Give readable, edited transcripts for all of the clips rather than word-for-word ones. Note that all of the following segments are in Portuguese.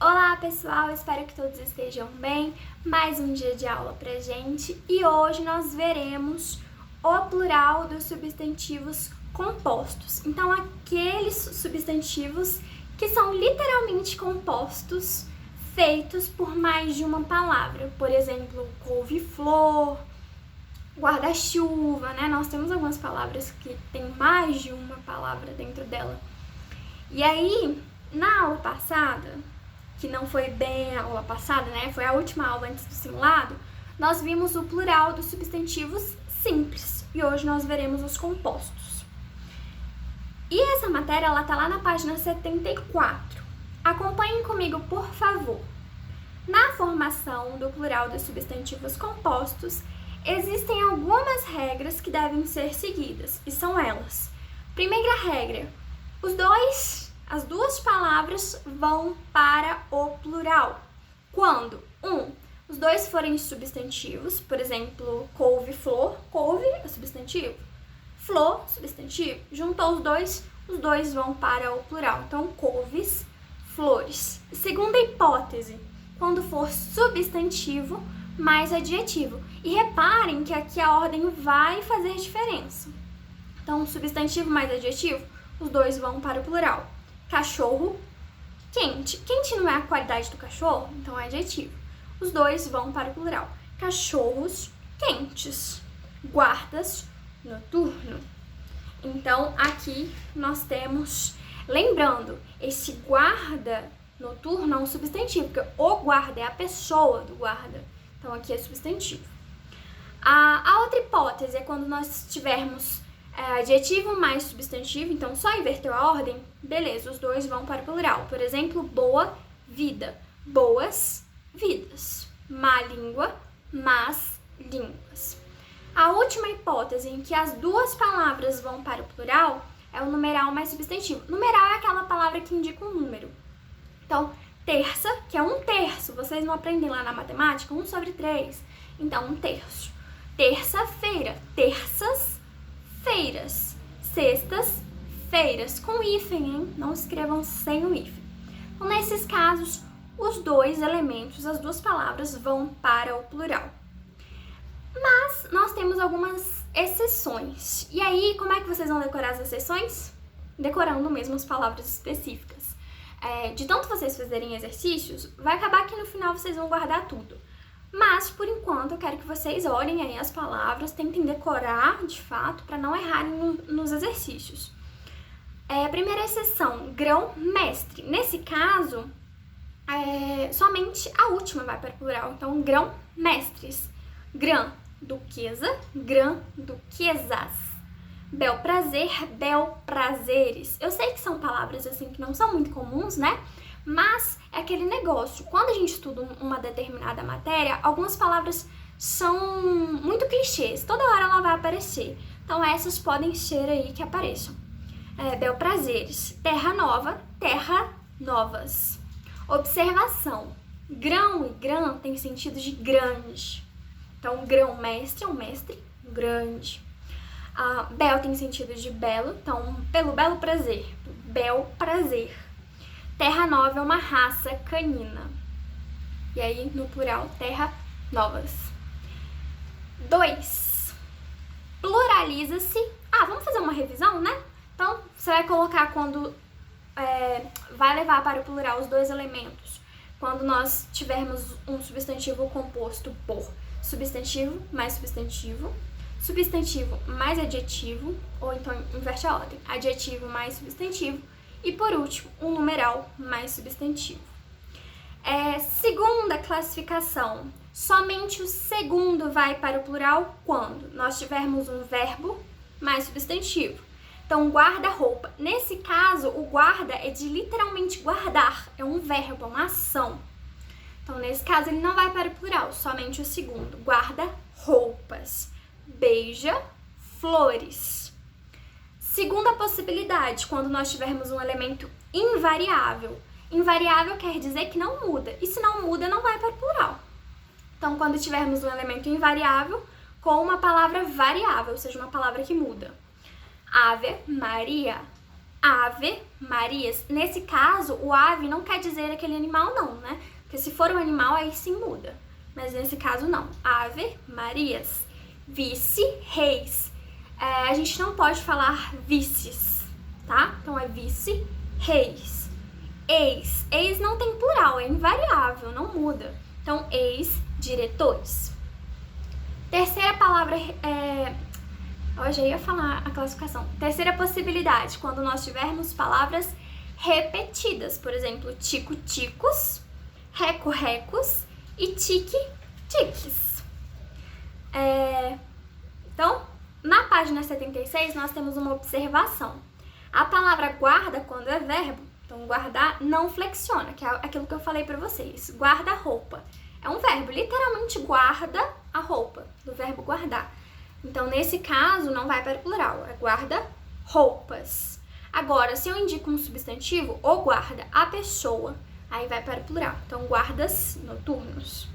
Olá pessoal, espero que todos estejam bem. Mais um dia de aula pra gente e hoje nós veremos o plural dos substantivos compostos. Então, aqueles substantivos que são literalmente compostos, feitos por mais de uma palavra. Por exemplo, couve-flor, guarda-chuva, né? Nós temos algumas palavras que tem mais de uma palavra dentro dela. E aí, na aula passada, que não foi bem a aula passada, né? Foi a última aula antes do simulado, nós vimos o plural dos substantivos simples e hoje nós veremos os compostos. E essa matéria, ela tá lá na página 74. Acompanhem comigo, por favor. Na formação do plural dos substantivos compostos, existem algumas regras que devem ser seguidas, e são elas. Primeira regra, as duas palavras vão para o plural. Quando, os dois forem substantivos, por exemplo, couve-flor, couve é substantivo, flor, substantivo, juntou os dois vão para o plural. Então, couves, flores. Segunda hipótese, quando for substantivo mais adjetivo. E reparem que aqui a ordem vai fazer diferença. Então, substantivo mais adjetivo, os dois vão para o plural. Cachorro, quente. Quente não é a qualidade do cachorro, então é adjetivo. Os dois vão para o plural. Cachorros quentes. Guardas, noturno. Então, aqui nós temos... Lembrando, esse guarda noturno é um substantivo, porque o guarda é a pessoa do guarda. Então, aqui é substantivo. A outra hipótese é quando nós tivermos adjetivo mais substantivo, então só inverteu a ordem, beleza, os dois vão para o plural. Por exemplo, boa vida, boas vidas. Má língua, más línguas. A última hipótese em que as duas palavras vão para o plural é o numeral mais substantivo. Numeral é aquela palavra que indica um número. Então, terça, que é 1/3. Vocês não aprendem lá na matemática? 1/3. Então, 1/3. Terça-feira, terças-feiras. Sextas-feiras, com hífen, hein? Não escrevam sem o hífen. Então, nesses casos, os dois elementos, as duas palavras, vão para o plural. Mas nós temos algumas exceções. E aí, como é que vocês vão decorar as exceções? Decorando mesmo as palavras específicas. De tanto vocês fazerem exercícios, vai acabar que no final vocês vão guardar tudo. Mas, por enquanto, eu quero que vocês olhem aí as palavras, tentem decorar, de fato, para não errarem nos exercícios. Primeira exceção, grão-mestre. Nesse caso, somente a última vai para o plural. Então, grão-mestres. Grã, duquesa, grã-duquesas. Bel-prazer, bel-prazeres. Eu sei que são palavras assim que não são muito comuns, né? Mas é aquele negócio. Quando a gente estuda uma determinada matéria, algumas palavras são muito clichês. Toda hora ela vai aparecer. Então essas podem ser aí que apareçam. Bel-prazeres. Terra nova, terra novas. Observação. Grão e grã tem sentido de grande. Então, grão-mestre é um mestre grande. Bel tem sentido de belo, então, pelo belo prazer, bel prazer. Terra nova é uma raça canina. E aí, no plural, terra novas. 2. Pluraliza-se. Vamos fazer uma revisão, né? Então, você vai colocar quando vai levar para o plural os dois elementos. Quando nós tivermos um substantivo composto por substantivo mais substantivo, substantivo mais adjetivo, ou então inverte a ordem, adjetivo mais substantivo, e por último, um numeral mais substantivo. Segunda classificação, somente o segundo vai para o plural quando nós tivermos um verbo mais substantivo. Então, guarda-roupa. Nesse caso, o guarda é de literalmente guardar, é um verbo, é uma ação. Então, nesse caso, ele não vai para o plural, somente o segundo. Guarda-roupas. Beija, flores. Segunda possibilidade, quando nós tivermos um elemento invariável. Invariável quer dizer que não muda. E se não muda, não vai para o plural. Então, quando tivermos um elemento invariável com uma palavra variável, ou seja, uma palavra que muda. Ave Maria. Ave Marias. Nesse caso, o ave não quer dizer aquele animal não, né? Porque se for um animal, aí sim muda. Mas nesse caso, não. Ave Marias. Vice-reis. A gente não pode falar vices, tá? Então, é vice-reis. Ex. Ex não tem plural, é invariável, não muda. Então, ex-diretores. Terceira palavra Hoje eu ia falar a classificação. Terceira possibilidade, quando nós tivermos palavras repetidas. Por exemplo, tico-ticos, reco-recos e tique-tiques. Então, na página 76, nós temos uma observação. A palavra guarda, quando é verbo, então guardar não flexiona, que é aquilo que eu falei pra vocês. Guarda-roupa. É um verbo, literalmente guarda a roupa, do verbo guardar. Então, nesse caso, não vai para o plural, é guarda-roupas. Agora, se eu indico um substantivo, ou guarda a pessoa, aí vai para o plural. Então, guardas noturnos.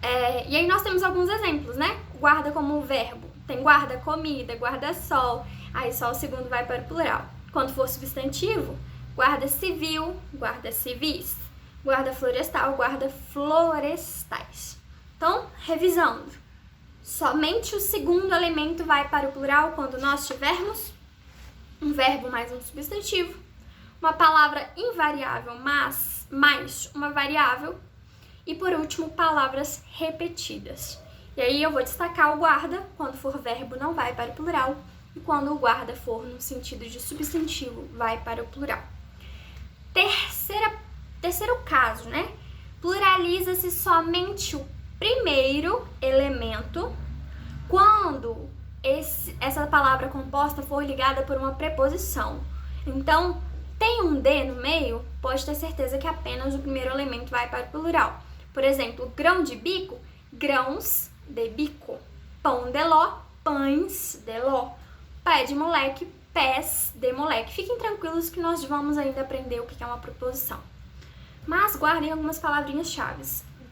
E aí nós temos alguns exemplos, né? Guarda como verbo. Tem guarda-comida, guarda-sol, aí só o segundo vai para o plural. Quando for substantivo, guarda-civil, guarda-civis, guarda-florestal, guarda-florestais. Então, revisando. Somente o segundo elemento vai para o plural quando nós tivermos um verbo mais um substantivo, uma palavra invariável mais uma variável e, por último, palavras repetidas. E aí eu vou destacar o guarda, quando for verbo não vai para o plural, e quando o guarda for no sentido de substantivo, vai para o plural. Terceiro caso, né? Pluraliza-se somente o primeiro elemento quando essa palavra composta for ligada por uma preposição. Então, tem um D no meio, pode ter certeza que apenas o primeiro elemento vai para o plural. Por exemplo, grão de bico, grãos de bico. Pão de ló, pães de ló. Pé de moleque, pés de moleque. Fiquem tranquilos que nós vamos ainda aprender o que é uma preposição. Mas guardem algumas palavrinhas-chave.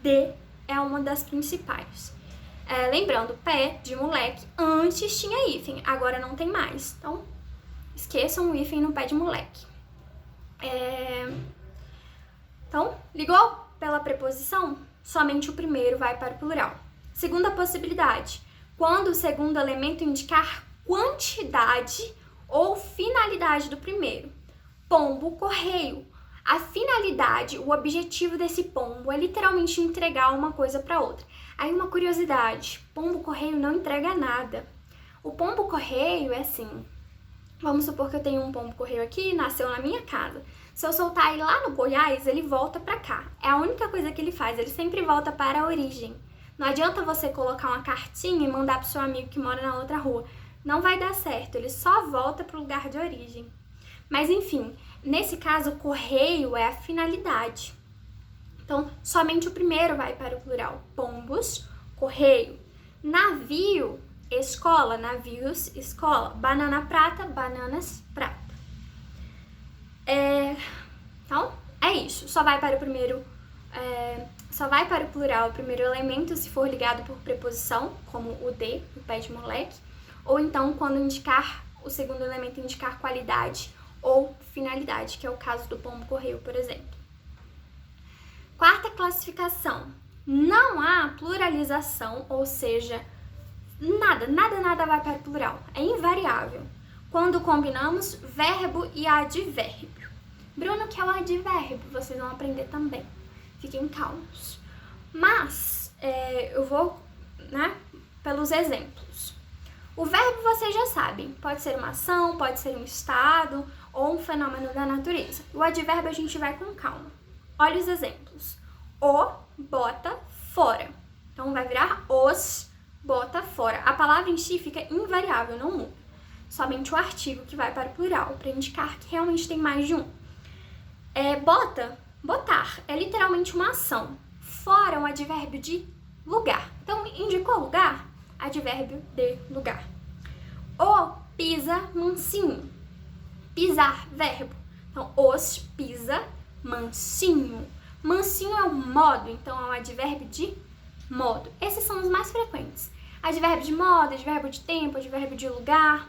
De é uma das principais. Lembrando, pé de moleque, antes tinha hífen, agora não tem mais. Então, esqueçam o hífen no pé de moleque. Então, ligou pela preposição? Somente o primeiro vai para o plural. Segunda possibilidade, quando o segundo elemento indicar quantidade ou finalidade do primeiro. Pombo, correio. A finalidade, o objetivo desse pombo é literalmente entregar uma coisa para outra. Aí uma curiosidade, pombo-correio não entrega nada. O pombo-correio é assim, vamos supor que eu tenho um pombo-correio aqui, nasceu na minha casa. Se eu soltar ele lá no Goiás, ele volta para cá. É a única coisa que ele faz, ele sempre volta para a origem. Não adianta você colocar uma cartinha e mandar pro seu amigo que mora na outra rua. Não vai dar certo, ele só volta pro lugar de origem. Mas enfim, nesse caso, o correio é a finalidade. Então, somente o primeiro vai para o plural. Pombos, correio. Navio, escola. Navios, escola. Banana prata, bananas prata. Então, é isso. Só vai para o plural o primeiro elemento se for ligado por preposição, como o de, o pé de moleque. Ou então, quando indicar o segundo elemento indicar qualidade ou finalidade, que é o caso do pombo-correio, por exemplo. Quarta classificação, não há pluralização, ou seja, nada vai para o plural, é invariável. Quando combinamos verbo e advérbio. Bruno, que é o advérbio, vocês vão aprender também, fiquem calmos. Mas, eu vou, pelos exemplos. O verbo vocês já sabem, pode ser uma ação, pode ser um estado ou um fenômeno da natureza. O advérbio a gente vai com calma. Olha os exemplos. O bota fora. Então vai virar os bota fora. A palavra em si fica invariável, não muda. Somente o artigo que vai para o plural, para indicar que realmente tem mais de um. Bota, botar, é literalmente uma ação. Fora é um advérbio de lugar. Então, indicou lugar? Advérbio de lugar. O pisa mansinho. Pisar, verbo. Então, os pisa mansinho. Mansinho é o modo, então é um advérbio de modo. Esses são os mais frequentes. Advérbio de modo, advérbio de tempo, advérbio de lugar.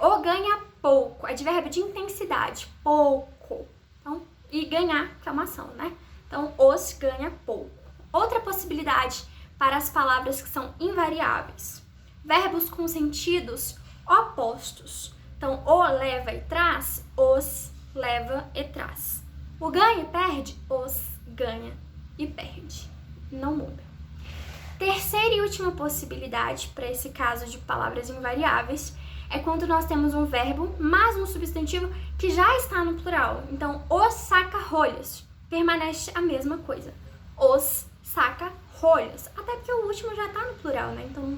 O ganha pouco, advérbio de intensidade, pouco. Então, e ganhar, que é uma ação, né? Então, os ganha pouco. Outra possibilidade para as palavras que são invariáveis. Verbos com sentidos opostos. Então, o leva e traz, os leva e traz. O ganha e perde, os ganha e perde. Não muda. Terceira e última possibilidade para esse caso de palavras invariáveis é quando nós temos um verbo mais um substantivo que já está no plural. Então, os saca-rolhas permanece a mesma coisa. Os saca-rolhas. Até porque o último já está no plural, né? Então,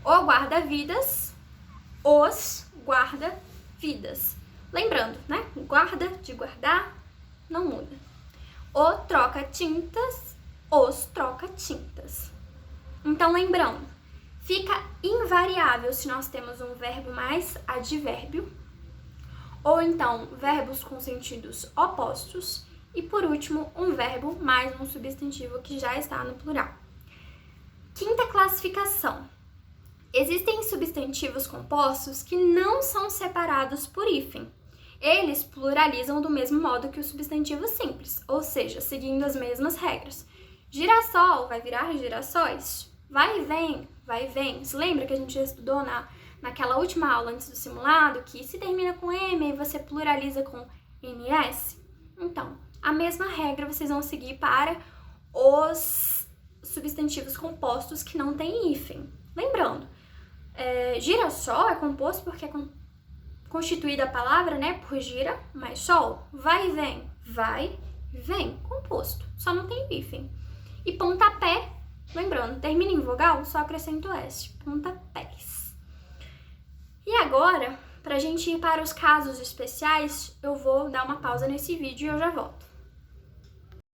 o guarda-vidas, os guarda-vidas. Lembrando, né? Guarda, de guardar, não muda. O troca-tintas, os troca-tintas. Então, lembrando, fica invariável se nós temos um verbo mais advérbio, ou então verbos com sentidos opostos, e por último, um verbo mais um substantivo que já está no plural. Quinta classificação. Existem substantivos compostos que não são separados por hífen. Eles pluralizam do mesmo modo que o substantivo simples, ou seja, seguindo as mesmas regras. Girassol vai virar girassóis. Vai e vem, vai e vem. Você lembra que a gente já estudou naquela última aula antes do simulado que se termina com M e você pluraliza com NS? Então, a mesma regra vocês vão seguir para os substantivos compostos que não têm hífen. Lembrando, girassol é composto porque é constituída a palavra, né, por gira mais sol. Vai e vem, composto, só não tem hífen. E pontapé, lembrando, termina em vogal, só acrescenta o S, pontapés. E agora, pra gente ir para os casos especiais, eu vou dar uma pausa nesse vídeo e eu já volto.